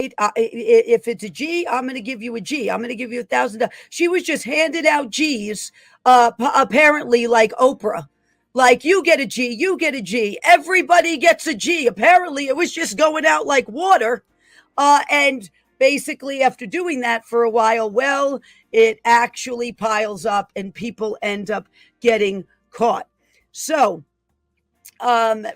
If it's a G, I'm going to give you a G. I'm going to give you $1,000. She was just handing out G's, apparently like Oprah. Like, you get a G, you get a G. Everybody gets a G. Apparently, it was just going out like water. And basically, after doing that for a while, well, it actually piles up and people end up getting caught. So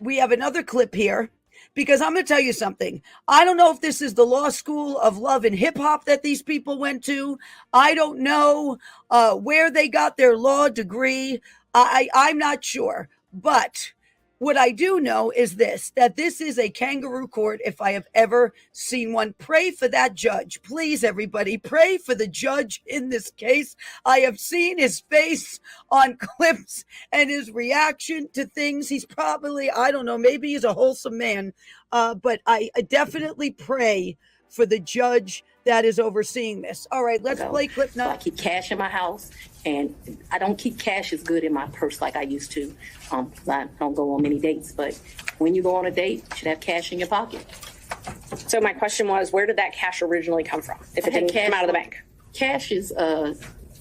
we have another clip here. Because I'm going to tell you something. I don't know if this is the law school of love and hip hop that these people went to. I don't know where they got their law degree. I'm not sure. But what I do know is this, that this is a kangaroo court if I have ever seen one. Pray for that judge. Please, everybody, pray for the judge in this case. I have seen his face on clips and his reaction to things. He's probably, I don't know, maybe he's a wholesome man. But I definitely pray for the judge that is overseeing this. All right, let's play clip now. So I keep cash in my house, and I don't keep cash as good in my purse like I used to. I don't go on many dates, but when you go on a date, you should have cash in your pocket. So my question was, where did that cash originally come from, if it didn't come out of the bank? Cash is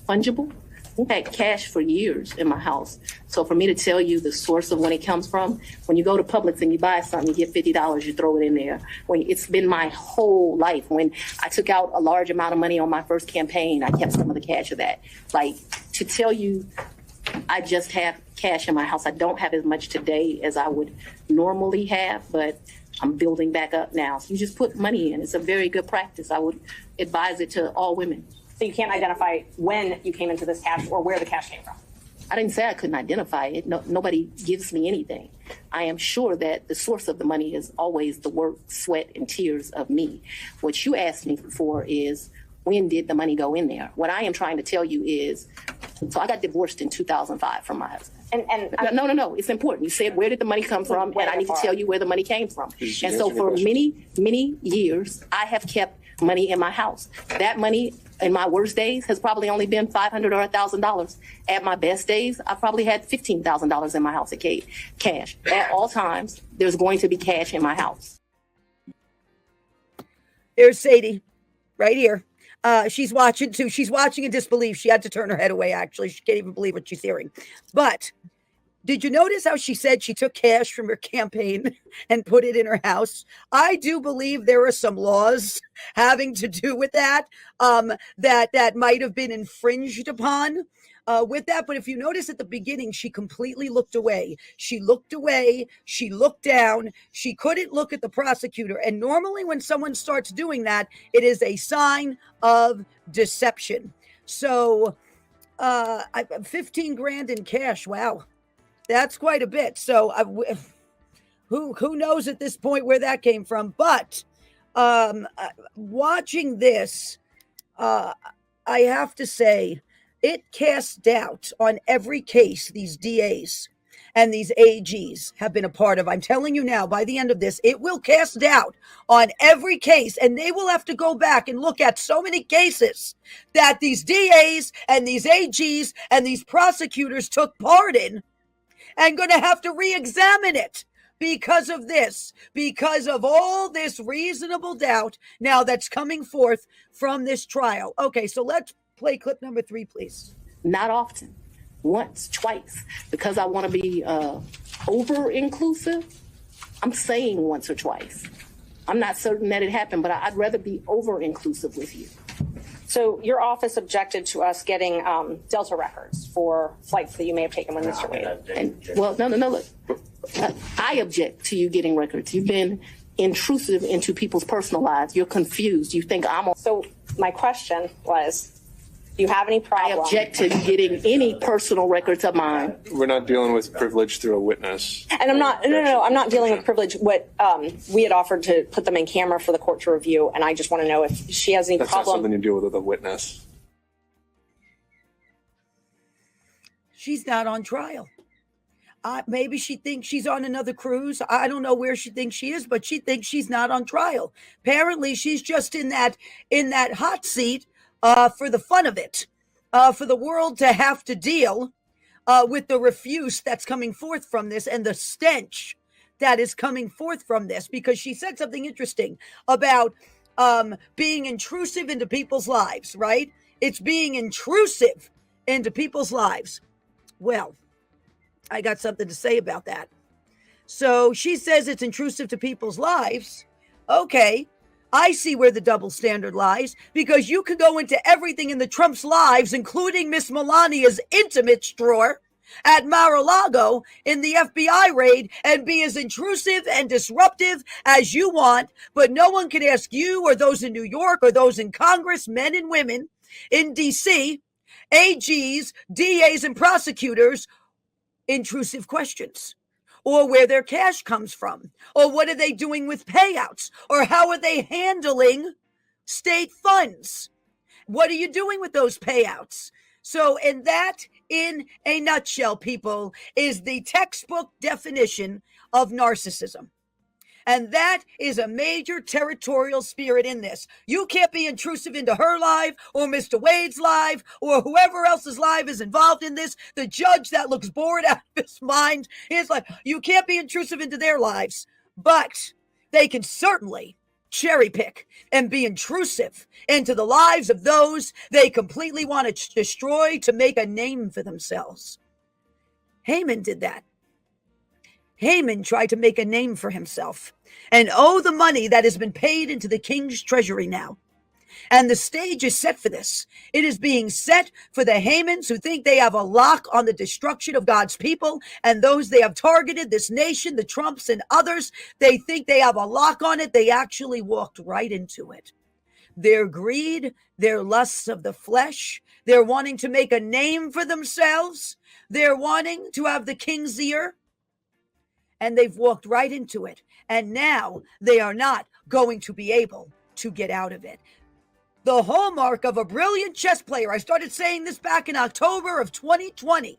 fungible. We've had cash for years in my house. So for me to tell you the source of when it comes from, when you go to Publix and you buy something, you get $50, you throw it in there. It's been my whole life. When I took out a large amount of money on my first campaign, I kept some of the cash of that. Like, to tell you, I just have cash in my house. I don't have as much today as I would normally have, but I'm building back up now. So you just put money in. It's a very good practice. I would advise it to all women. So you can't identify when you came into this cash or where the cash came from? I didn't say I couldn't identify it. No, nobody gives me anything. I am sure that the source of the money is always the work, sweat, and tears of me. What you asked me for is, when did the money go in there? What I am trying to tell you is, so I got divorced in 2005 from my husband. No. It's important. You said, where did the money come from? And I need to tell you where the money came from. And so for many, many years, I have kept money in my house. That money in my worst days has probably only been $500 or $1,000. At my best days, I probably had $15,000 in my house at cash. At all times, there's going to be cash in my house. There's Sadie, right here. She's watching too. She's watching in disbelief. She had to turn her head away, actually. She can't even believe what she's hearing. But did you notice how she said she took cash from her campaign and put it in her house? I do believe there are some laws having to do with that, that might have been infringed upon with that. But if you notice at the beginning, she completely looked away. She looked away. She looked down. She couldn't look at the prosecutor. And normally when someone starts doing that, it is a sign of deception. So 15 grand in cash. Wow. That's quite a bit. So who knows at this point where that came from? But watching this, I have to say, it casts doubt on every case these DAs and these AGs have been a part of. I'm telling you now, by the end of this, it will cast doubt on every case, and they will have to go back and look at so many cases that these DAs and these AGs and these prosecutors took part in, and going to have to re-examine it because of this, because of all this reasonable doubt now that's coming forth from this trial. Okay, so let's play clip number 3, please. Not often. Once, twice. Because I want to be over-inclusive, I'm saying once or twice. I'm not certain that it happened, but I'd rather be over-inclusive with you. So your office objected to us getting Delta records for flights that you may have taken with Mr. Wade. No. Look, I object to you getting records. You've been intrusive into people's personal lives. You're confused. You think I'm... So my question was, do you have any problem? I object to getting any personal records of mine. We're not dealing with privilege through a witness. And I'm not, no, I'm not dealing with privilege. What we had offered to put them in camera for the court to review, and I just want to know if she has any That's problem. Not something you deal with a witness. She's not on trial. Maybe she thinks she's on another cruise. I don't know where she thinks she is, but she thinks she's not on trial. Apparently, she's just in that hot seat for the fun of it, for the world to have to deal with the refuse that's coming forth from this and the stench that is coming forth from this. Because she said something interesting about being intrusive into people's lives, right? It's being intrusive into people's lives. Well, I got something to say about that. So she says it's intrusive to people's lives. Okay, I see where the double standard lies, because you can go into everything in the Trump's lives, including Miss Melania's intimates drawer at Mar-a-Lago in the FBI raid, and be as intrusive and disruptive as you want, but no one can ask you or those in New York or those in Congress, men and women in DC, AGs, DAs, and prosecutors, intrusive questions, or where their cash comes from, or what are they doing with payouts, or how are they handling state funds? What are you doing with those payouts? So, and that, in a nutshell, people, is the textbook definition of narcissism. And that is a major territorial spirit in this. You can't be intrusive into her life or Mr. Wade's life or whoever else's life is involved in this. The judge that looks bored out of his mind is like, you can't be intrusive into their lives, but they can certainly cherry pick and be intrusive into the lives of those they completely want to destroy to make a name for themselves. Haman did that. Haman tried to make a name for himself and owe the money that has been paid into the king's treasury now. And the stage is set for this. It is being set for the Hamans who think they have a lock on the destruction of God's people, and those they have targeted, this nation, the Trumps and others, they think they have a lock on it. They actually walked right into it. Their greed, their lusts of the flesh, they're wanting to make a name for themselves. They're wanting to have the king's ear. And they've walked right into it. And now they are not going to be able to get out of it. The hallmark of a brilliant chess player, I started saying this back in October of 2020.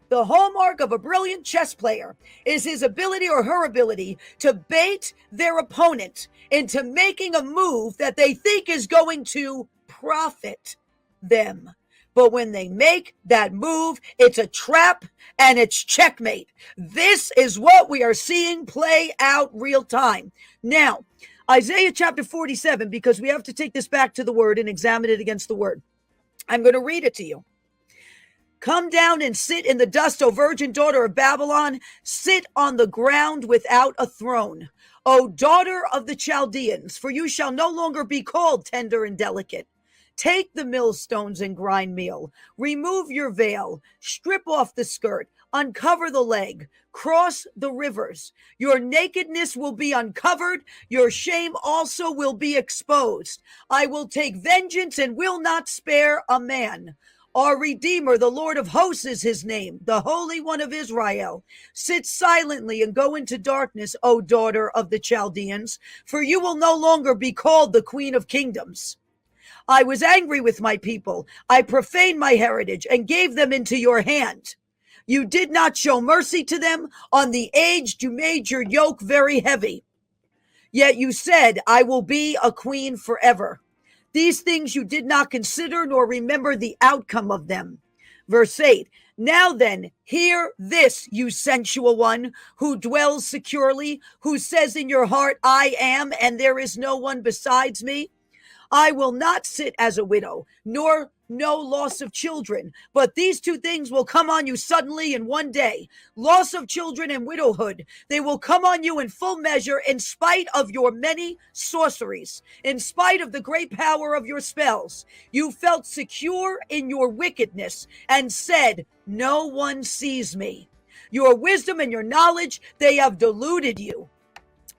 The hallmark of a brilliant chess player is his ability or her ability to bait their opponent into making a move that they think is going to profit them. But when they make that move, it's a trap and it's checkmate. This is what we are seeing play out real time. Now, Isaiah chapter 47, because we have to take this back to the word and examine it against the word. I'm going to read it to you. Come down and sit in the dust, O virgin daughter of Babylon. Sit on the ground without a throne, O daughter of the Chaldeans, for you shall no longer be called tender and delicate. Take the millstones and grind meal. Remove your veil. Strip off the skirt. Uncover the leg. Cross the rivers. Your nakedness will be uncovered. Your shame also will be exposed. I will take vengeance and will not spare a man. Our Redeemer, the Lord of hosts is his name, the Holy One of Israel. Sit silently and go into darkness, O daughter of the Chaldeans, for you will no longer be called the Queen of Kingdoms. I was angry with my people. I profaned my heritage and gave them into your hand. You did not show mercy to them. On the aged, you made your yoke very heavy. Yet you said, I will be a queen forever. These things you did not consider nor remember the outcome of them. Verse 8, now then, hear this, you sensual one who dwells securely, who says in your heart, I am, and there is no one besides me. I will not sit as a widow, nor no loss of children, but these two things will come on you suddenly in one day. Loss of children and widowhood. They will come on you in full measure in spite of your many sorceries, in spite of the great power of your spells. You felt secure in your wickedness and said, no one sees me. Your wisdom and your knowledge, they have deluded you.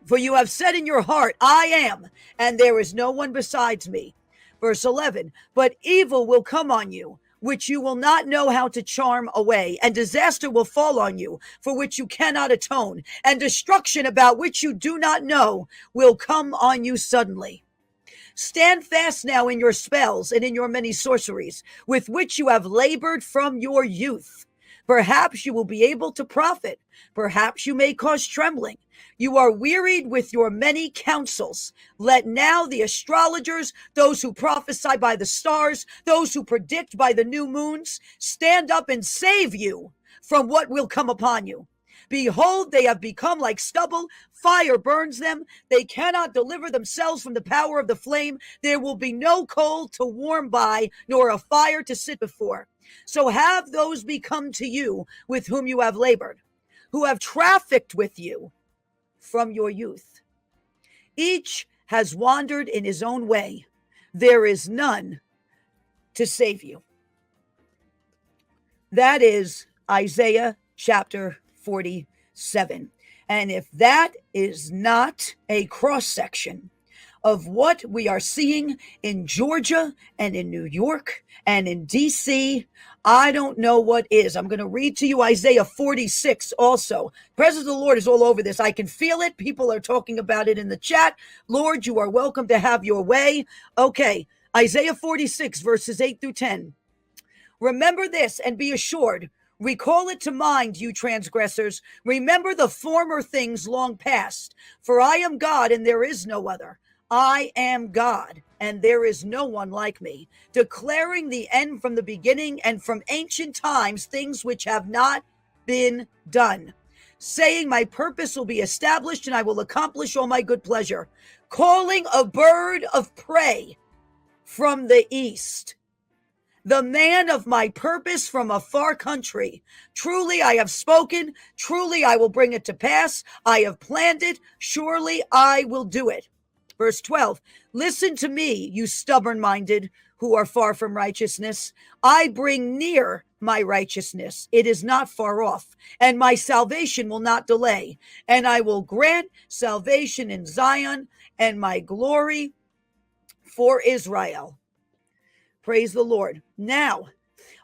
For you have said in your heart, I am, and there is no one besides me. Verse 11, but evil will come on you, which you will not know how to charm away, and disaster will fall on you, for which you cannot atone, and destruction about which you do not know will come on you suddenly. Stand fast now in your spells and in your many sorceries, with which you have labored from your youth. Perhaps you will be able to profit. Perhaps you may cause trembling. You are wearied with your many counsels. Let now the astrologers, those who prophesy by the stars, those who predict by the new moons, stand up and save you from what will come upon you. Behold, they have become like stubble. Fire burns them. They cannot deliver themselves from the power of the flame. There will be no coal to warm by, nor a fire to sit before. So have those become to you with whom you have labored, who have trafficked with you from your youth. Each has wandered in his own way. There is none to save you. That is Isaiah chapter 47. And if that is not a cross section of what we are seeing in Georgia and in New York and in DC, I don't know what is. I'm going to read to you Isaiah 46 also. Presence of the Lord is all over this. I can feel it. People are talking about it in the chat. Lord, you are welcome to have your way. Okay, Isaiah 46 verses 8 through 10. Remember this and be assured. Recall it to mind, you transgressors. Remember the former things long past. For I am God and there is no other. I am God and there is no one like me, declaring the end from the beginning and from ancient times things which have not been done, saying my purpose will be established and I will accomplish all my good pleasure, calling a bird of prey from the east, the man of my purpose from a far country. Truly I have spoken, truly I will bring it to pass. I have planned it, surely I will do it. Verse 12, listen to me, you stubborn-minded who are far from righteousness. I bring near my righteousness. It is not far off, and my salvation will not delay. And I will grant salvation in Zion and my glory for Israel. Praise the Lord. Now,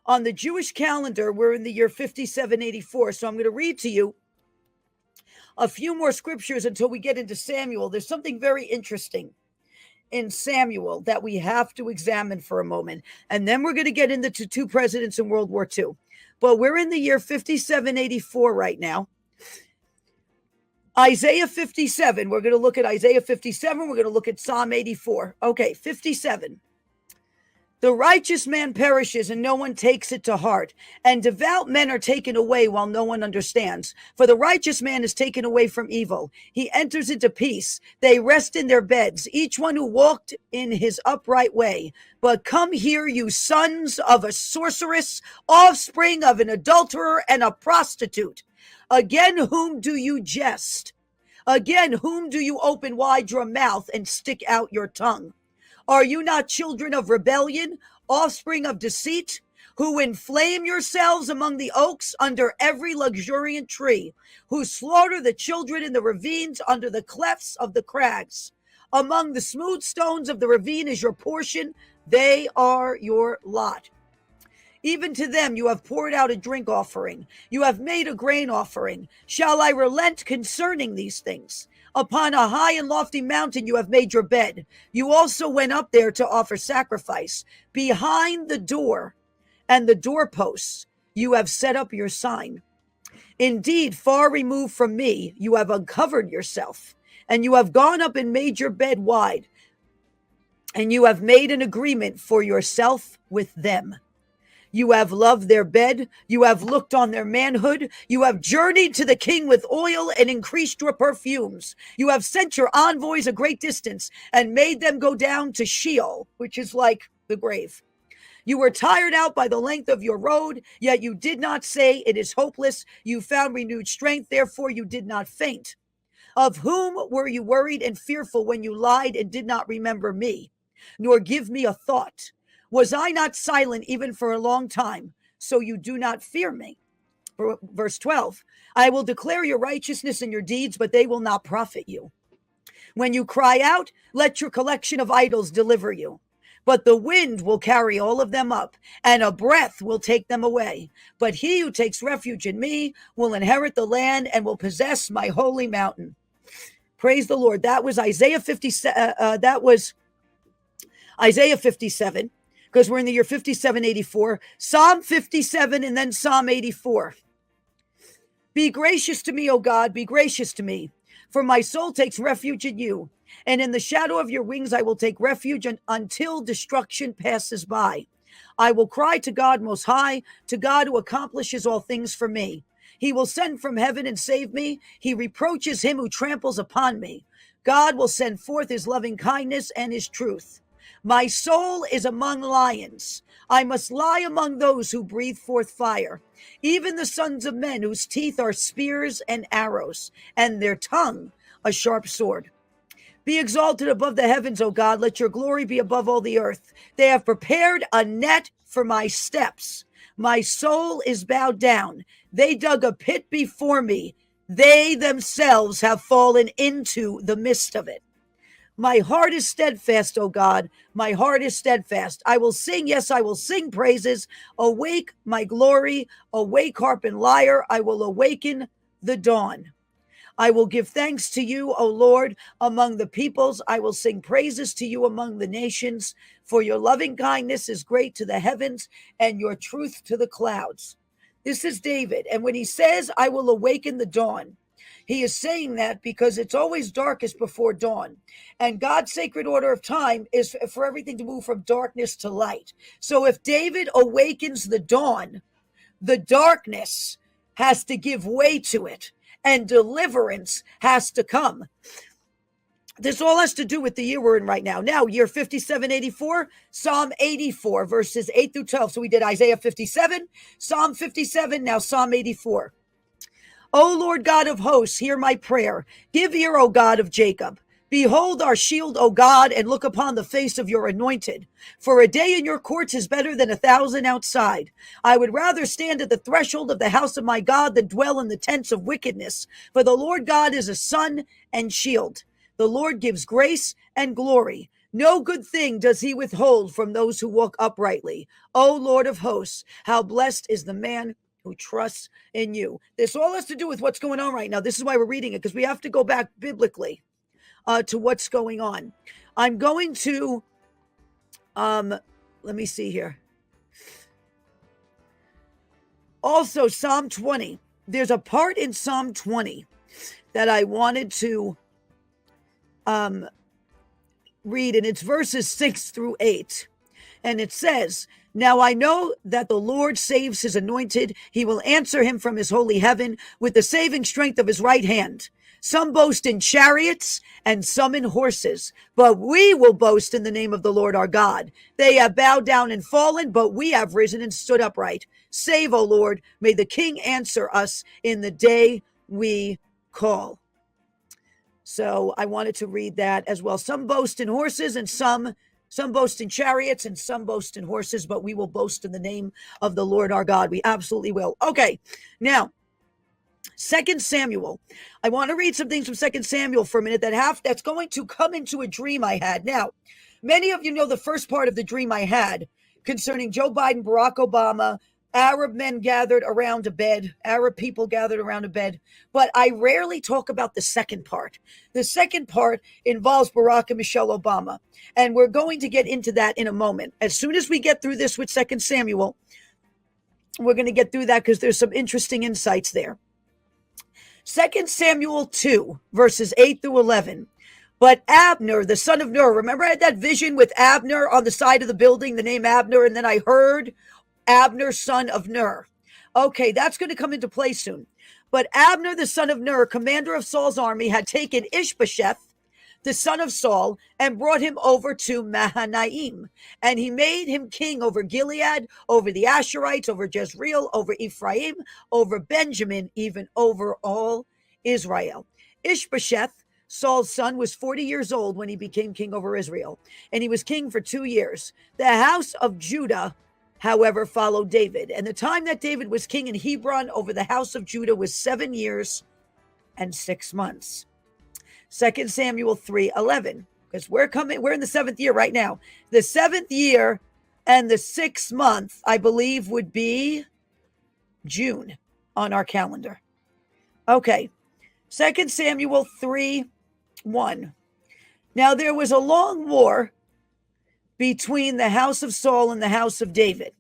on the Jewish calendar, we're in the year 5784. So I'm going to read to you a few more scriptures until we get into Samuel. There's something very interesting in Samuel that we have to examine for a moment. And then we're going to get into two presidents in World War II. But we're in the year 5784 right now. Isaiah 57. We're going to look at Isaiah 57. We're going to look at Psalm 84. Okay, 57. The righteous man perishes and no one takes it to heart, and devout men are taken away while no one understands. For the righteous man is taken away from evil. He enters into peace. They rest in their beds, each one who walked in his upright way. But come here, you sons of a sorceress, offspring of an adulterer and a prostitute. Again, whom do you jest? Again, whom do you open wide your mouth and stick out your tongue? Are you not children of rebellion, offspring of deceit, who inflame yourselves among the oaks under every luxuriant tree, who slaughter the children in the ravines under the clefts of the crags? Among the smooth stones of the ravine is your portion. They are your lot. Even to them you have poured out a drink offering. You have made a grain offering. Shall I relent concerning these things? Upon a high and lofty mountain you have made your bed. You also went up there to offer sacrifice. Behind the door and the doorposts you have set up your sign. Indeed, far removed from me, you have uncovered yourself, and you have gone up and made your bed wide, and you have made an agreement for yourself with them. You have loved their bed. You have looked on their manhood. You have journeyed to the king with oil and increased your perfumes. You have sent your envoys a great distance and made them go down to Sheol, which is like the grave. You were tired out by the length of your road, yet you did not say it is hopeless. You found renewed strength, therefore you did not faint. Of whom were you worried and fearful when you lied and did not remember me, nor give me a thought? Was I not silent even for a long time? So you do not fear me. Verse 12, I will declare your righteousness and your deeds, but they will not profit you. When you cry out, let your collection of idols deliver you. But the wind will carry all of them up, and a breath will take them away. But he who takes refuge in me will inherit the land and will possess my holy mountain. Praise the Lord. That was Isaiah 57. Isaiah 57. Because we're in the year 5784, Psalm 57, and then Psalm 84. Be gracious to me, O God, be gracious to me, for my soul takes refuge in you, and in the shadow of your wings I will take refuge until destruction passes by. I will cry to God Most High, to God who accomplishes all things for me. He will send from heaven and save me. He reproaches him who tramples upon me. God will send forth his loving kindness and his truth. My soul is among lions. I must lie among those who breathe forth fire, even the sons of men whose teeth are spears and arrows, and their tongue a sharp sword. Be exalted above the heavens, O God. Let your glory be above all the earth. They have prepared a net for my steps. My soul is bowed down. They dug a pit before me. They themselves have fallen into the midst of it. My heart is steadfast, O God. My heart is steadfast. I will sing, yes, I will sing praises. Awake, my glory. Awake, harp and lyre. I will awaken the dawn. I will give thanks to you, O Lord, among the peoples. I will sing praises to you among the nations, for your loving kindness is great to the heavens and your truth to the clouds. This is David. And when he says, I will awaken the dawn, he is saying that because it's always darkest before dawn. And God's sacred order of time is for everything to move from darkness to light. So if David awakens the dawn, the darkness has to give way to it, and deliverance has to come. This all has to do with the year we're in right now. Now, year 5784, Psalm 84, verses 8 through 12. So we did Isaiah 57, Psalm 57, now Psalm 84. O Lord God of hosts, hear my prayer. Give ear, O God of Jacob. Behold our shield, O God, and look upon the face of your anointed. For a day in your courts is better than 1,000 outside. I would rather stand at the threshold of the house of my God than dwell in the tents of wickedness. For the Lord God is a sun and shield. The Lord gives grace and glory. No good thing does he withhold from those who walk uprightly. O Lord of hosts, how blessed is the man who trusts in you. This all has to do with what's going on right now. This is why we're reading it, because we have to go back biblically to what's going on. I'm going to, let me see here. Also, Psalm 20. There's a part in Psalm 20 that I wanted to read, and it's verses 6 through 8. And it says, now I know that the Lord saves his anointed. He will answer him from his holy heaven with the saving strength of his right hand. Some boast in chariots and some in horses, but we will boast in the name of the Lord our God. They have bowed down and fallen, but we have risen and stood upright. Save, O Lord. May the King answer us in the day we call. So I wanted to read that as well. Some boast in horses and some boast in chariots and some boast in horses, but we will boast in the name of the Lord our God. We absolutely will. Okay, now, 2 Samuel. I want to read some things from 2 Samuel for a minute that's going to come into a dream I had. Now, many of you know the first part of the dream I had concerning Joe Biden, Barack Obama, Arab men gathered around a bed, Arab people gathered around a bed, but I rarely talk about the second part. The second part involves Barack and Michelle Obama, and we're going to get into that in a moment. As soon as we get through this with 2 Samuel, we're going to get through that because there's some interesting insights there. 2 Samuel 2, verses 8 through 11. But Abner, the son of Ner, remember I had that vision with Abner on the side of the building, the name Abner, and then I heard Abner, son of Ner. Okay, that's going to come into play soon. But Abner, the son of Ner, commander of Saul's army, had taken Ishbosheth, the son of Saul, and brought him over to Mahanaim. And he made him king over Gilead, over the Asherites, over Jezreel, over Ephraim, over Benjamin, even over all Israel. Ishbosheth, Saul's son, was 40 years old when he became king over Israel, and he was king for 2 years. The house of Judah, however, followed David. And the time that David was king in Hebron over the house of Judah was 7 years and 6 months. 2 Samuel 3:11, because we're in the 7th year right now. The 7th year and the 6th month, I believe, would be June on our calendar. Okay, 2 Samuel 3:1. Now there was a long war between the house of Saul and the house of David.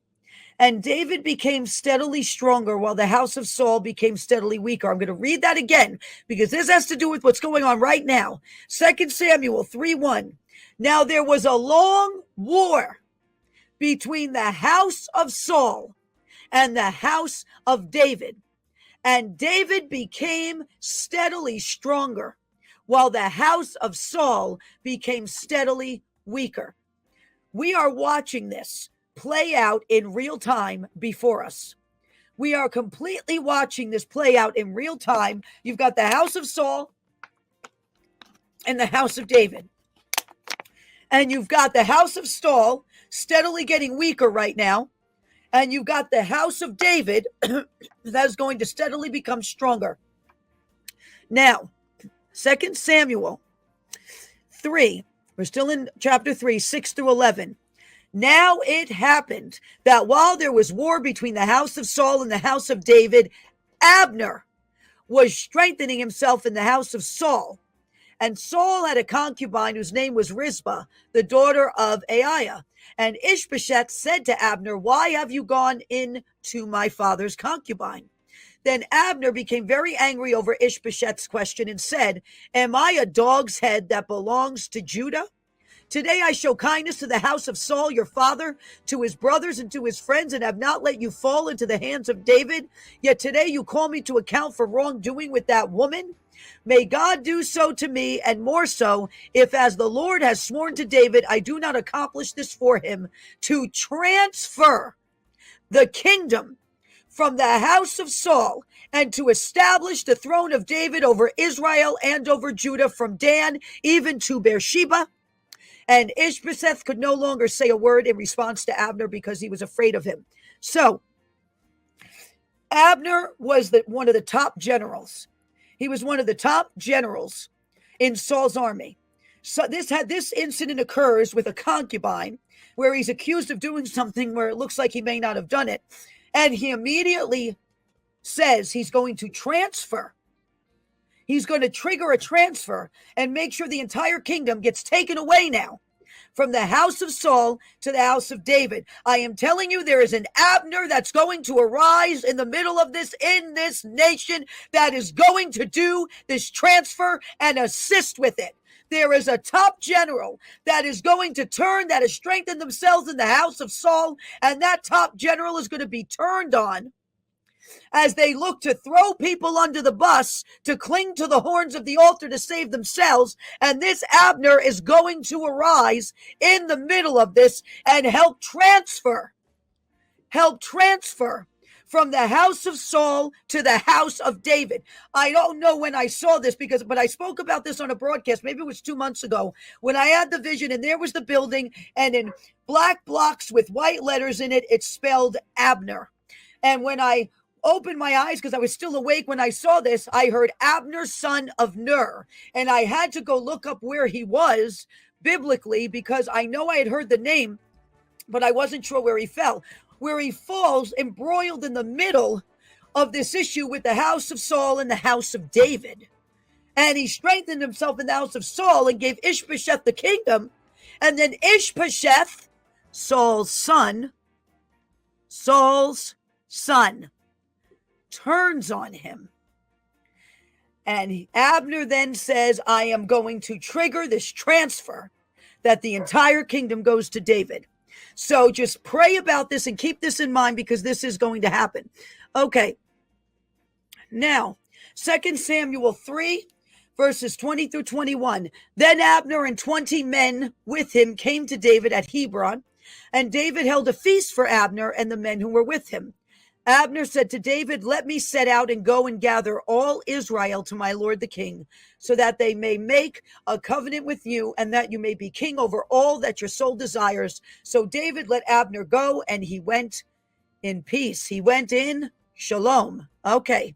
And David became steadily stronger while the house of Saul became steadily weaker. I'm going to read that again because this has to do with what's going on right now. 2 Samuel 3:1. Now there was a long war between the house of Saul and the house of David. And David became steadily stronger, while the house of Saul became steadily weaker. We are watching this play out in real time before us. We are completely watching this play out in real time. You've got the house of Saul and the house of David. And you've got the house of Saul steadily getting weaker right now. And you've got the house of David that's going to steadily become stronger. Now, 2 Samuel 3, we're still in chapter 3, 6 through 11. Now it happened that while there was war between the house of Saul and the house of David, Abner was strengthening himself in the house of Saul. And Saul had a concubine whose name was Rizpah, the daughter of Aiah. And Ishbosheth said to Abner, "Why have you gone in to my father's concubine?" Then Abner became very angry over Ishbosheth's question and said, "Am I a dog's head that belongs to Judah? Today I show kindness to the house of Saul, your father, to his brothers and to his friends, and have not let you fall into the hands of David. Yet today you call me to account for wrongdoing with that woman. May God do so to me, and more so, if as the Lord has sworn to David, I do not accomplish this for him, to transfer the kingdom from the house of Saul and to establish the throne of David over Israel and over Judah from Dan even to Beersheba." And Ishbosheth could no longer say a word in response to Abner because he was afraid of him. So Abner was one of the top generals. He was one of the top generals in Saul's army. So this incident occurs with a concubine where he's accused of doing something where it looks like he may not have done it. And he immediately says he's going to transfer. He's going to trigger a transfer and make sure the entire kingdom gets taken away now from the house of Saul to the house of David. I am telling you, there is an Abner that's going to arise in the middle of this, in this nation, that is going to do this transfer and assist with it. There is a top general that is going to turn, that has strengthened themselves in the house of Saul, and that top general is going to be turned on as they look to throw people under the bus, to cling to the horns of the altar to save themselves. And this Abner is going to arise in the middle of this and help transfer from the house of Saul to the house of David. I don't know when I saw this but I spoke about this on a broadcast, maybe it was 2 months ago, when I had the vision and there was the building, and in black blocks with white letters in it, it spelled Abner. And when I opened my eyes, because I was still awake when I saw this, I heard Abner, son of Ner. And I had to go look up where he was biblically, because I know I had heard the name, but I wasn't sure where he fell. Where he falls embroiled in the middle of this issue with the house of Saul and the house of David. And he strengthened himself in the house of Saul and gave Ishbosheth the kingdom. And then Ishbosheth, Saul's son, turns on him. And Abner then says, I am going to trigger this transfer that the entire kingdom goes to David. So just pray about this and keep this in mind, because this is going to happen. Okay. Now, 2 Samuel 3, verses 20 through 21. Then Abner and 20 men with him came to David at Hebron, and David held a feast for Abner and the men who were with him. Abner said to David, let me set out and go and gather all Israel to my lord the king, so that they may make a covenant with you, and that you may be king over all that your soul desires. So David let Abner go, and he went in peace. He went in shalom. Okay.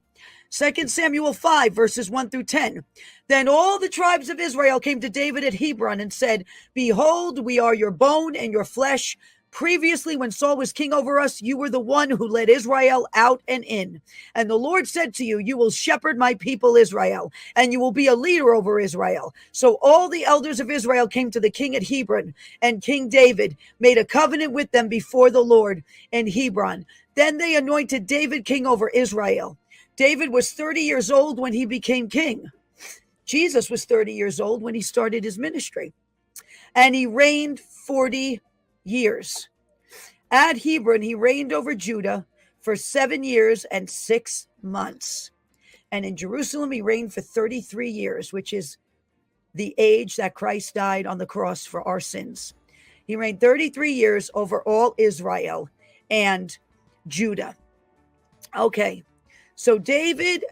2 Samuel 5, verses 1 through 10. Then all the tribes of Israel came to David at Hebron and said, behold, we are your bone and your flesh. Previously, when Saul was king over us, you were the one who led Israel out and in. And the Lord said to you, you will shepherd my people Israel, and you will be a leader over Israel. So all the elders of Israel came to the king at Hebron, and King David made a covenant with them before the Lord in Hebron. Then they anointed David king over Israel. David was 30 years old when he became king. Jesus was 30 years old when he started his ministry. And he reigned 40 years. At Hebron, he reigned over Judah for 7 years and 6 months. And in Jerusalem, he reigned for 33 years, which is the age that Christ died on the cross for our sins. He reigned 33 years over all Israel and Judah. Okay, so David,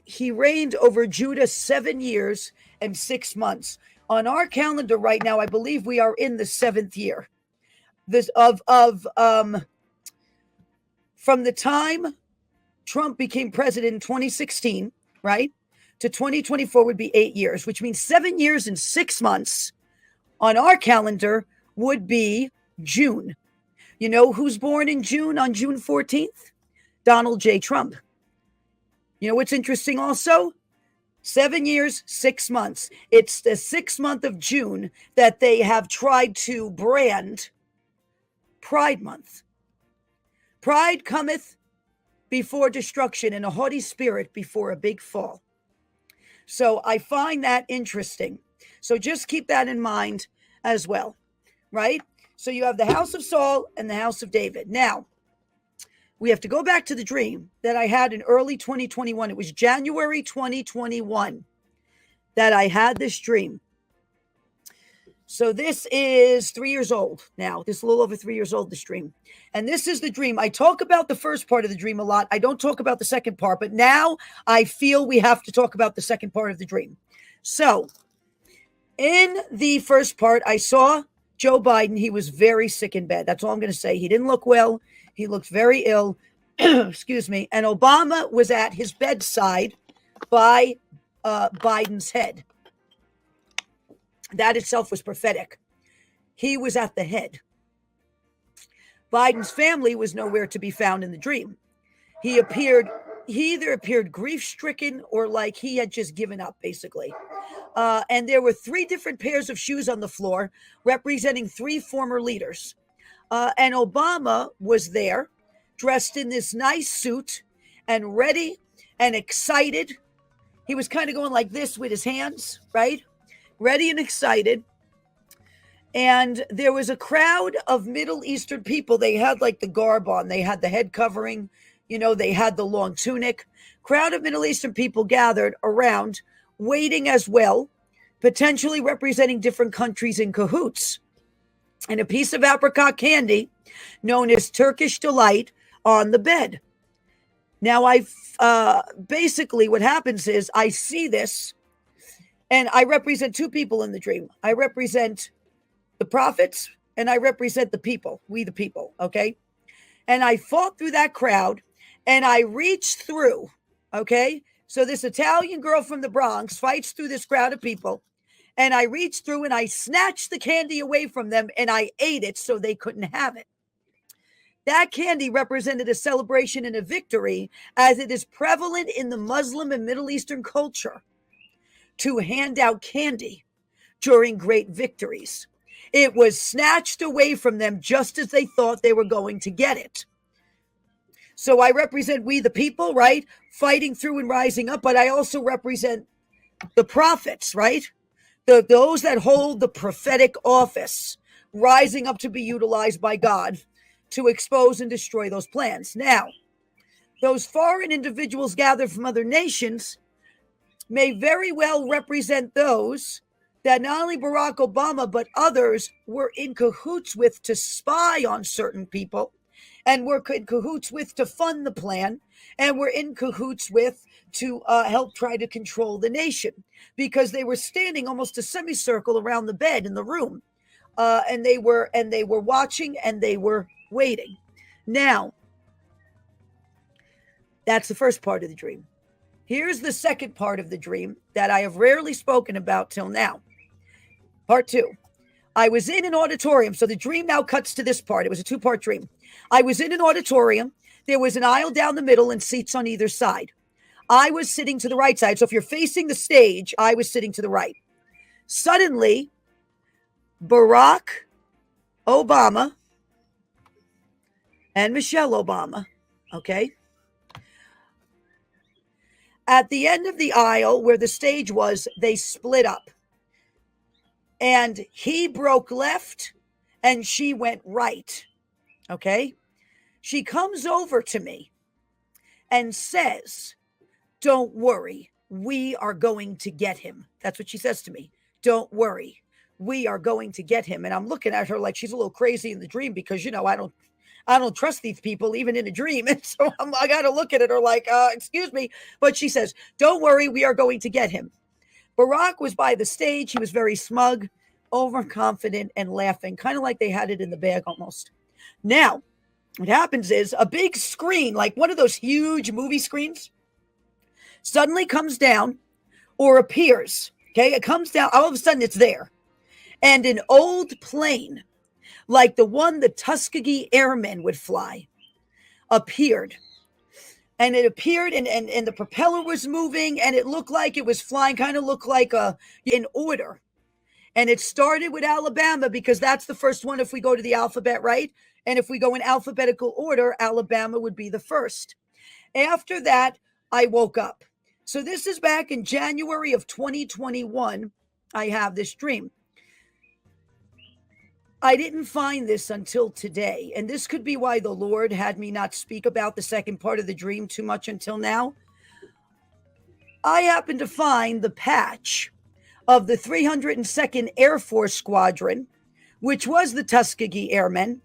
he reigned over Judah 7 years and 6 months. On our calendar right now, I believe we are in the 7th year. From the time Trump became president in 2016, right, to 2024 would be 8 years, which means 7 years and 6 months on our calendar would be June. You know who's born in June on June 14th? Donald J. Trump. You know what's interesting also? 7 years, 6 months. It's the 6th month of June that they have tried to brand Pride Month. Pride cometh before destruction, and a haughty spirit before a big fall. So I find that interesting. So just keep that in mind as well, right? So you have the house of Saul and the house of David. Now, we have to go back to the dream that I had in early 2021. It was January 2021 that I had this dream. So this is 3 years old now. This is a little over 3 years old, this dream. And this is the dream. I talk about the first part of the dream a lot. I don't talk about the second part, but now I feel we have to talk about the second part of the dream. So in the first part, I saw Joe Biden. He was very sick in bed. That's all I'm going to say. He didn't look well. He looked very ill. Excuse me. And Obama was at his bedside by Biden's head. That itself was prophetic. He was at the head. Biden's family was nowhere to be found in the dream. He either appeared grief-stricken or like he had just given up, basically. And there were 3 different pairs of shoes on the floor representing 3 former leaders. And Obama was there, dressed in this nice suit and ready and excited. He was kind of going like this with his hands, right? Ready and excited. And there was a crowd of Middle Eastern people. They had like the garb on. They had the head covering. You know, they had the long tunic. Crowd of Middle Eastern people gathered around, waiting as well, potentially representing different countries in cahoots. And a piece of apricot candy known as Turkish Delight on the bed. Now, basically what happens is I see this, and I represent 2 people in the dream. I represent the prophets, and I represent the people, we the people, okay? And I fought through that crowd, and I reached through, okay? So this Italian girl from the Bronx fights through this crowd of people, and I reached through and I snatched the candy away from them, and I ate it so they couldn't have it. That candy represented a celebration and a victory, as it is prevalent in the Muslim and Middle Eastern culture to hand out candy during great victories. It was snatched away from them just as they thought they were going to get it. So I represent we the people, right? Fighting through and rising up, but I also represent the prophets, right? Those that hold the prophetic office, rising up to be utilized by God to expose and destroy those plans. Now, those foreign individuals gathered from other nations may very well represent those that not only Barack Obama, but others were in cahoots with to spy on certain people, and were in cahoots with to fund the plan, and were in cahoots with to help try to control the nation, because they were standing almost a semicircle around the bed in the room, and they were watching and they were waiting. Now, that's the first part of the dream. Here's the second part of the dream that I have rarely spoken about till now. Part 2. I was in an auditorium. So the dream now cuts to this part. It was a 2-part dream. I was in an auditorium. There was an aisle down the middle and seats on either side. I was sitting to the right side. So if you're facing the stage, I was sitting to the right. Suddenly, Barack Obama and Michelle Obama, okay, at the end of the aisle where the stage was, they split up. And he broke left and she went right. Okay. She comes over to me and says, don't worry, we are going to get him. That's what she says to me. Don't worry, we are going to get him. And I'm looking at her like she's a little crazy in the dream because, I don't trust these people even in a dream. And so I got to look at her like, excuse me. But she says, don't worry, we are going to get him. Barack was by the stage. He was very smug, overconfident, and laughing, kind of like they had it in the bag almost. Now, what happens is a big screen, like one of those huge movie screens, suddenly comes down or appears. Okay, it comes down. All of a sudden, it's there. And an old plane, like the one the Tuskegee Airmen would fly, appeared. And it appeared and the propeller was moving and it looked like it was flying, kind of looked like in order. And it started with Alabama because that's the first one if we go to the alphabet, right? And if we go in alphabetical order, Alabama would be the first. After that, I woke up. So this is back in January of 2021. I have this dream. I didn't find this until today, and this could be why the Lord had me not speak about the second part of the dream too much until now. I happened to find the patch of the 302nd Air Force Squadron, which was the Tuskegee Airmen,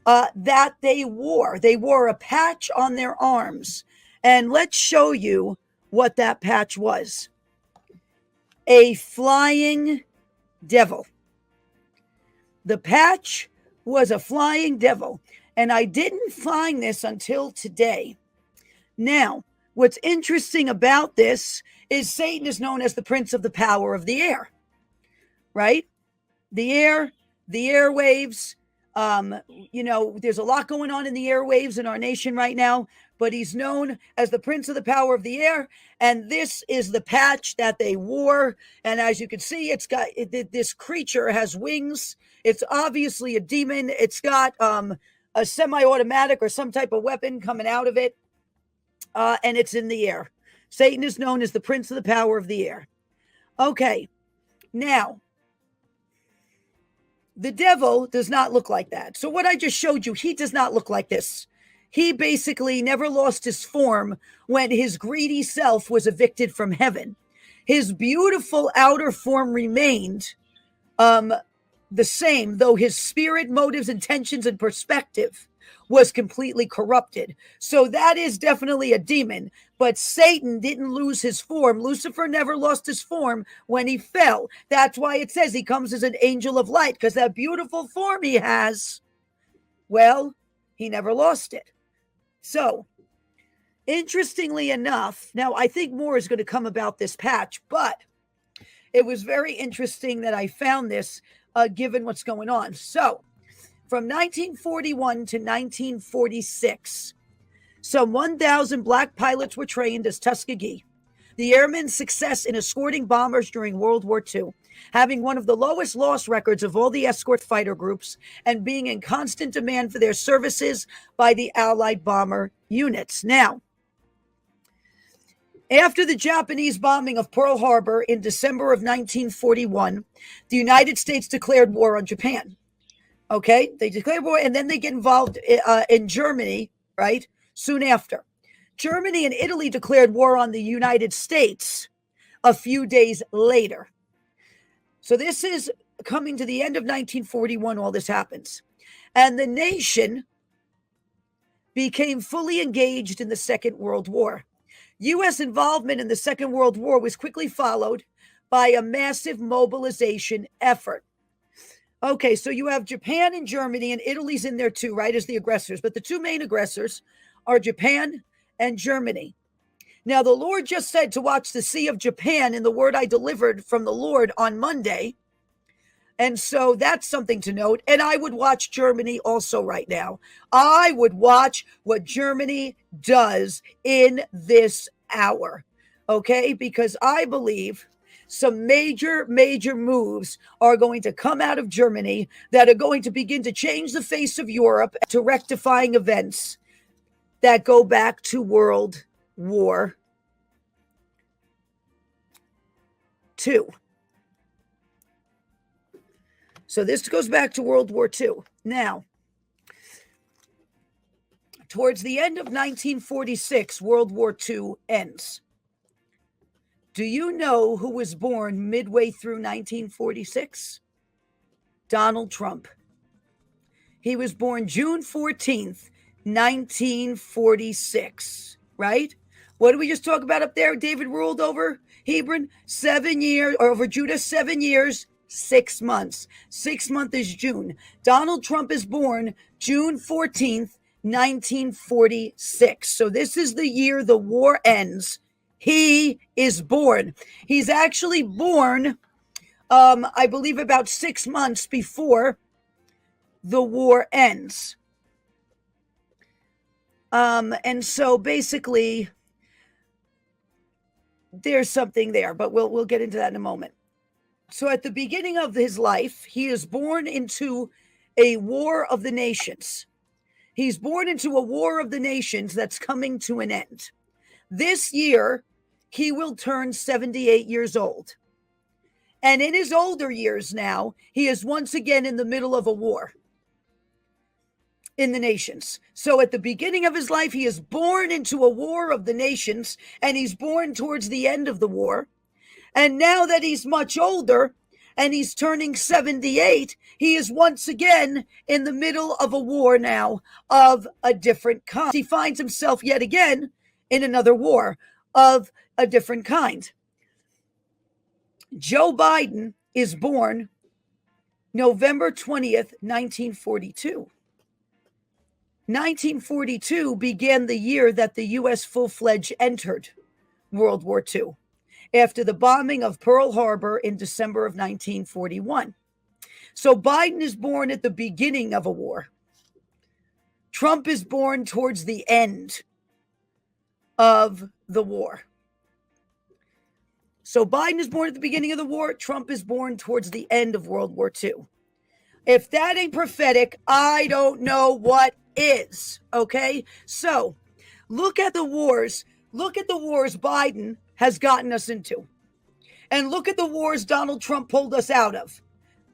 that they wore. They wore a patch on their arms, and let's show you what that patch was. A flying devil. The patch was a flying devil, and I didn't find this until today. Now, what's interesting about this is Satan is known as the prince of the power of the air, right? The air, the airwaves, there's a lot going on in the airwaves in our nation right now, but he's known as the prince of the power of the air. And this is the patch that they wore. And as you can see, this creature has wings. It's obviously a demon. It's got a semi-automatic or some type of weapon coming out of it. And it's in the air. Satan is known as the prince of the power of the air. Okay. Now, the devil does not look like that. So what I just showed you, he does not look like this. He basically never lost his form when his greedy self was evicted from heaven. His beautiful outer form remained the same, though his spirit, motives, intentions, and perspective was completely corrupted. So that is definitely a demon. But Satan didn't lose his form. Lucifer never lost his form when he fell. That's why it says he comes as an angel of light, because that beautiful form he has, well, he never lost it. So, interestingly enough, now I think more is going to come about this patch, but it was very interesting that I found this given what's going on. So, from 1941 to 1946, some 1,000 black pilots were trained as Tuskegee. The airmen's success in escorting bombers during World War II, having one of the lowest loss records of all the escort fighter groups, and being in constant demand for their services by the Allied bomber units. Now, after the Japanese bombing of Pearl Harbor in December of 1941, the United States declared war on Japan. Okay, they declare war, and then they get involved in Germany, right? Soon after. Germany and Italy declared war on the United States a few days later. So this is coming to the end of 1941, all this happens. And the nation became fully engaged in the Second World War. U.S. involvement in the Second World War was quickly followed by a massive mobilization effort. Okay, so you have Japan and Germany, and Italy's in there too, right, as the aggressors. But the two main aggressors are Japan and Germany. Now, the Lord just said to watch the Sea of Japan in the word I delivered from the Lord on Monday. And so that's something to note. And I would watch Germany also right now. I would watch what Germany does in this hour. Okay, because I believe some major moves are going to come out of Germany that are going to begin to change the face of Europe to rectifying events that go back to World War II. So this goes back to World War II. Now, Towards the end of 1946, World War II ends. Do you know who was born midway through 1946? Donald Trump. He was born June 14th, 1946, right? What did we just talk about up there? David ruled over Hebron 7 years, or over Judah 7 years, 6 months. 6 month is June. Donald Trump is born June 14th, 1946. So this is the year the war ends. He is born. He's actually born, I believe, about 6 months before the war ends. And so basically, there's something there, but we'll get into that in a moment. So at the beginning of his life, he is born into a war of the nations. He's born into a war of the nations that's coming to an end. This year, he will turn 78 years old. And in his older years now, he is once again in the middle of a war in the nations. So at the beginning of his life, he is born into a war of the nations, and he's born towards the end of the war. And now that he's much older and he's turning 78, he is once again in the middle of a war now of a different kind. He finds himself yet again in another war of a different kind. Joe Biden is born November 20th, 1942. 1942 began the year that the U.S. full-fledged entered World War II after the bombing of Pearl Harbor in December of 1941. So Biden is born at the beginning of a war. Trump is born towards the end of the war. So Biden is born at the beginning of the war. Trump is born towards the end of World War II. If that ain't prophetic, I don't know what is. Okay? So look at the wars. Look at the wars Biden has gotten us into. And look at the wars Donald Trump pulled us out of.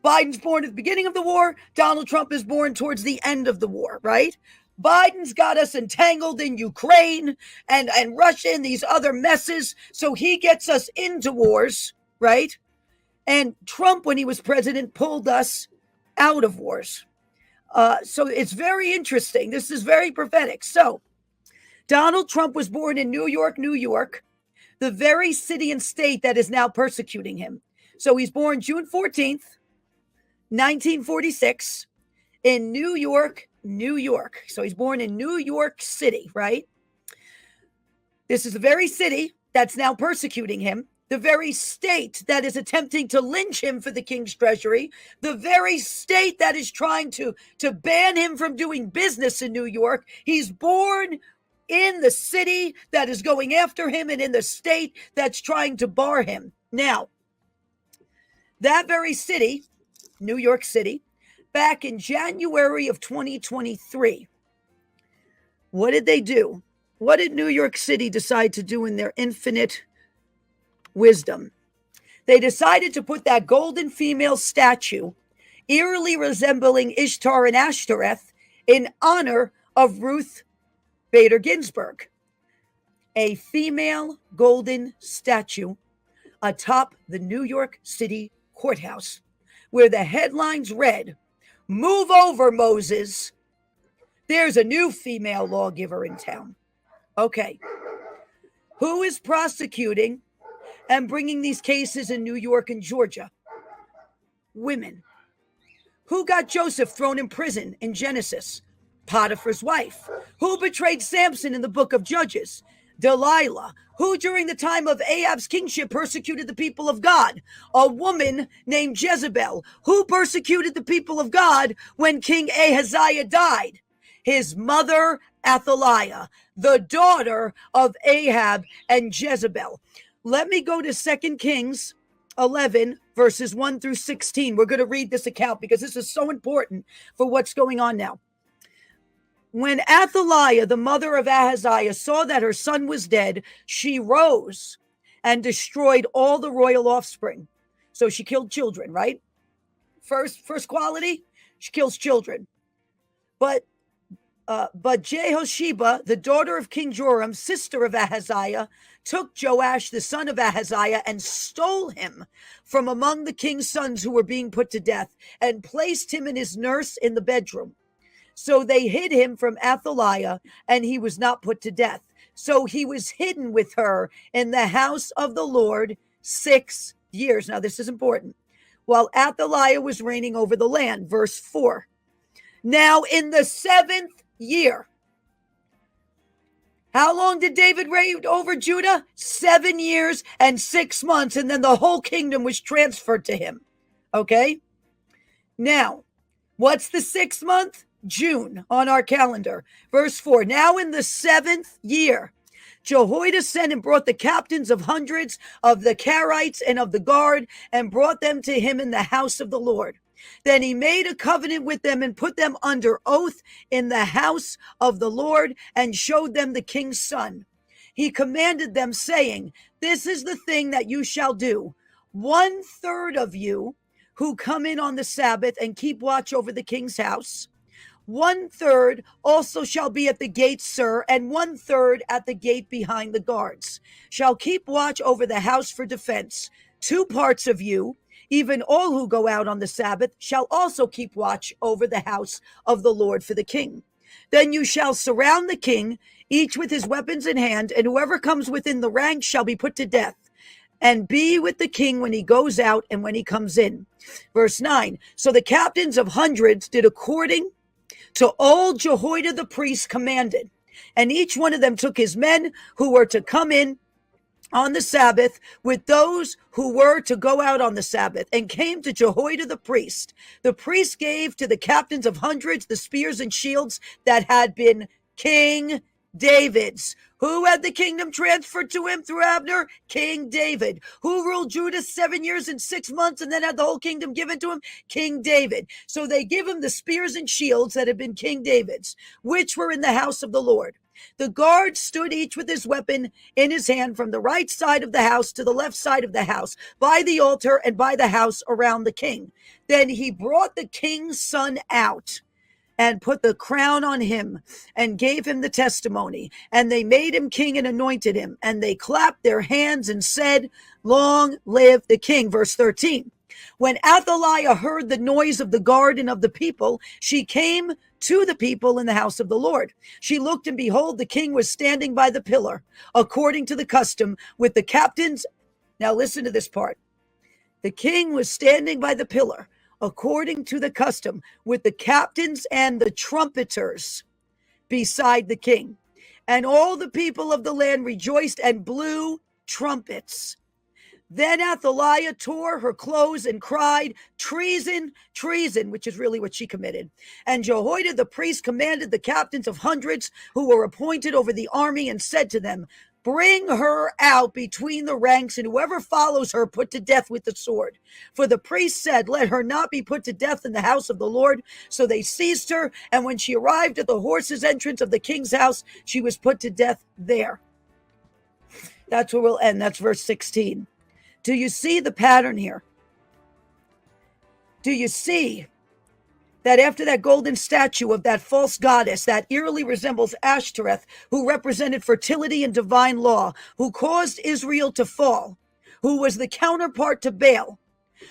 Biden's born at the beginning of the war. Donald Trump is born towards the end of the war, right? Biden's got us entangled in Ukraine and Russia and these other messes. So he gets us into wars, right? And Trump, when he was president, pulled us out of wars. So it's very interesting. This is very prophetic. So Donald Trump was born in New York, New York, the very city and state that is now persecuting him. So he's born June 14th, 1946 in New York, New York. So he's born in New York City, right? This is the very city that's now persecuting him, the very state that is attempting to lynch him for the king's treasury, the very state that is trying to ban him from doing business in New York. He's born in the city that is going after him and in the state that's trying to bar him. Now, that very city, New York City, back in January of 2023, what did they do? What did New York City decide to do in their infinite wisdom? They decided to put that golden female statue, eerily resembling Ishtar and Ashtoreth, in honor of Ruth Bader Ginsburg. A female golden statue atop the New York City courthouse, where the headlines read, "Move over, Moses. There's a new female lawgiver in town." Okay. Who is prosecuting and bringing these cases in New York and Georgia? Women. Who got Joseph thrown in prison in Genesis? Potiphar's wife. Who betrayed Samson in the book of Judges? Delilah. Who during the time of Ahab's kingship persecuted the people of God? A woman named Jezebel. Who persecuted the people of God when King Ahaziah died? His mother, Athaliah, the daughter of Ahab and Jezebel. Let me go to 2 Kings 11, verses 1 through 16. We're going to read this account because this is so important for what's going on now. When Athaliah, the mother of Ahaziah, saw that her son was dead, she rose and destroyed all the royal offspring. So she killed children, right? First quality, she kills children. But But Jehosheba, the daughter of King Joram, sister of Ahaziah, took Joash, the son of Ahaziah, and stole him from among the king's sons who were being put to death, and placed him and his nurse in the bedroom. So they hid him from Athaliah, and he was not put to death. So he was hidden with her in the house of the Lord 6 years. Now, this is important. While Athaliah was reigning over the land. Verse 4. Now, in the 7th year. How long did David reign over Judah? 7 years and 6 months, and then the whole kingdom was transferred to him. Okay? Now, what's the 6th month? June on our calendar. Verse 4. Now in the 7th year, Jehoiada sent and brought the captains of hundreds of the Carites and of the guard, and brought them to him in the house of the Lord. Then he made a covenant with them and put them under oath in the house of the Lord, and showed them the king's son. He commanded them, saying, this is the thing that you shall do. 1/3 of you who come in on the Sabbath and keep watch over the king's house, 1/3 also shall be at the gate, sir, and 1/3 at the gate behind the guards, shall keep watch over the house for defense. 2 parts of you, even all who go out on the Sabbath, shall also keep watch over the house of the Lord for the king. Then you shall surround the king, each with his weapons in hand, and whoever comes within the ranks shall be put to death, and be with the king when he goes out and when he comes in. Verse 9. So the captains of hundreds did according to all Jehoiada the priest commanded, and each one of them took his men who were to come in on the Sabbath with those who were to go out on the Sabbath, and came to Jehoiada the priest. The priest gave to the captains of hundreds the spears and shields that had been King David's. Who had the kingdom transferred to him through Abner? King David. Who ruled Judah 7 years and 6 months and then had the whole kingdom given to him? King David. So they give him the spears and shields that had been King David's, which were in the house of the Lord. The guards stood each with his weapon in his hand from the right side of the house to the left side of the house, by the altar and by the house around the king. Then he brought the king's son out and put the crown on him and gave him the testimony. And they made him king and anointed him. And they clapped their hands and said, long live the king. Verse 13. When Athaliah heard the noise of the guard and of the people, she came to the people in the house of the Lord. She looked, and behold, the king was standing by the pillar, according to the custom, with the captains. Now listen to this part. The king was standing by the pillar, according to the custom, with the captains and the trumpeters beside the king. And all the people of the land rejoiced and blew trumpets. Then Athaliah tore her clothes and cried, treason, treason, which is really what she committed. And Jehoiada the priest commanded the captains of hundreds who were appointed over the army, and said to them, bring her out between the ranks, and whoever follows her put to death with the sword. For the priest said, let her not be put to death in the house of the Lord. So they seized her, and when she arrived at the horses' entrance of the king's house, she was put to death there. That's where we'll end. That's verse 16. Do you see the pattern here? Do you see that after that golden statue of that false goddess that eerily resembles Asherah, who represented fertility and divine law, who caused Israel to fall, who was the counterpart to Baal?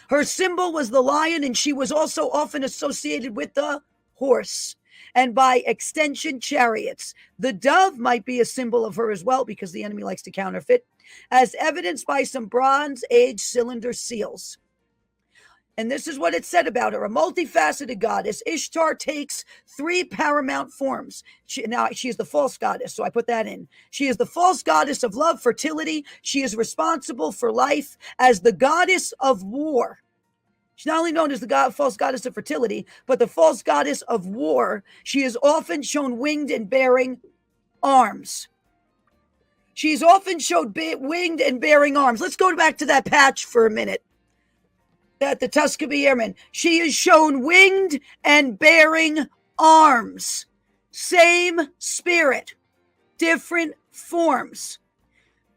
Her symbol was the lion, and she was also often associated with the horse, and by extension, chariots. The dove might be a symbol of her as well, because the enemy likes to counterfeit, as evidenced by some Bronze Age cylinder seals. And this is what it said about her. A multifaceted goddess, Ishtar takes 3 paramount forms. She is the false goddess, so I put that in. She is the false goddess of love, fertility. She is responsible for life as the goddess of war. She's not only known as the false goddess of fertility, but the false goddess of war. She is often shown winged and bearing arms. She's often showed winged and bearing arms. Let's go back to that patch for a minute. That the Tuskegee Airmen. She is shown winged and bearing arms. Same spirit, different forms.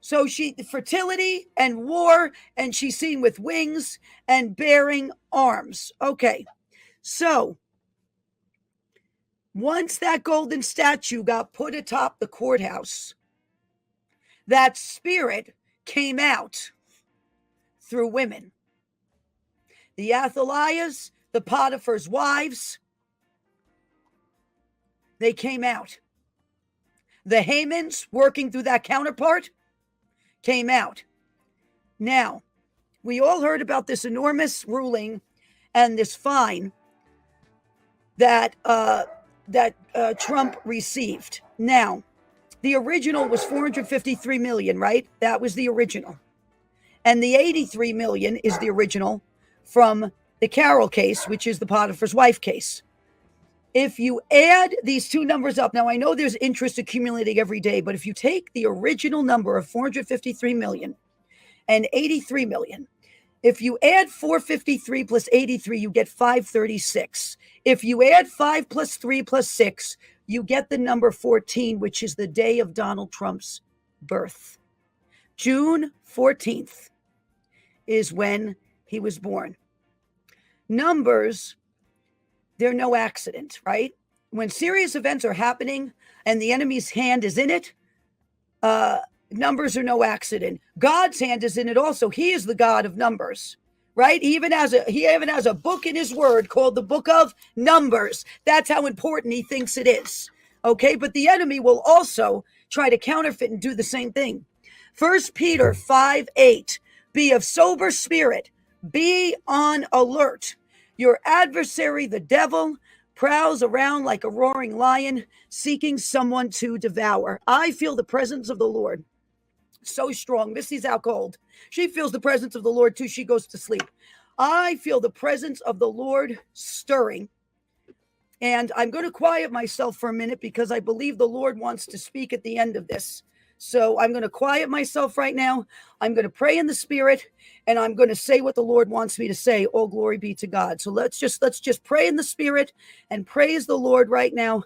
So she, fertility and war, and she's seen with wings and bearing arms. Okay, so Once that golden statue got put atop the courthouse, that spirit came out through women. The Athaliahs, the Potiphar's wives, they came out. The Hamans working through that counterpart came out. Now, we all heard about this enormous ruling and this fine that Trump received. Now, the original was 453 million, right? That was the original. And the 83 million is the original from the Carroll case, which is the Potiphar's wife case. If you add these two numbers up, now I know there's interest accumulating every day, but if you take the original number of 453 million and 83 million, if you add 453 plus 83, you get 536. If you add 5 plus 3 plus 6, you get the number 14, which is the day of Donald Trump's birth. June 14th is when he was born. Numbers, they're no accident, right? When serious events are happening and the enemy's hand is in it, numbers are no accident. God's hand is in it also. He is the God of numbers, right? He even has a book in his word called the Book of Numbers. That's how important he thinks it is. Okay, but the enemy will also try to counterfeit and do the same thing. 1 Peter 5:8, be of sober spirit, be on alert. Your adversary, the devil, prowls around like a roaring lion, seeking someone to devour. I feel the presence of the Lord so strong. Missy's out cold. She feels the presence of the Lord too. She goes to sleep. I feel the presence of the Lord stirring. And I'm going to quiet myself for a minute because I believe the Lord wants to speak at the end of this. So I'm going to quiet myself right now. I'm going to pray in the spirit and I'm going to say what the Lord wants me to say. All glory be to God. So let's just pray in the spirit and praise the Lord right now.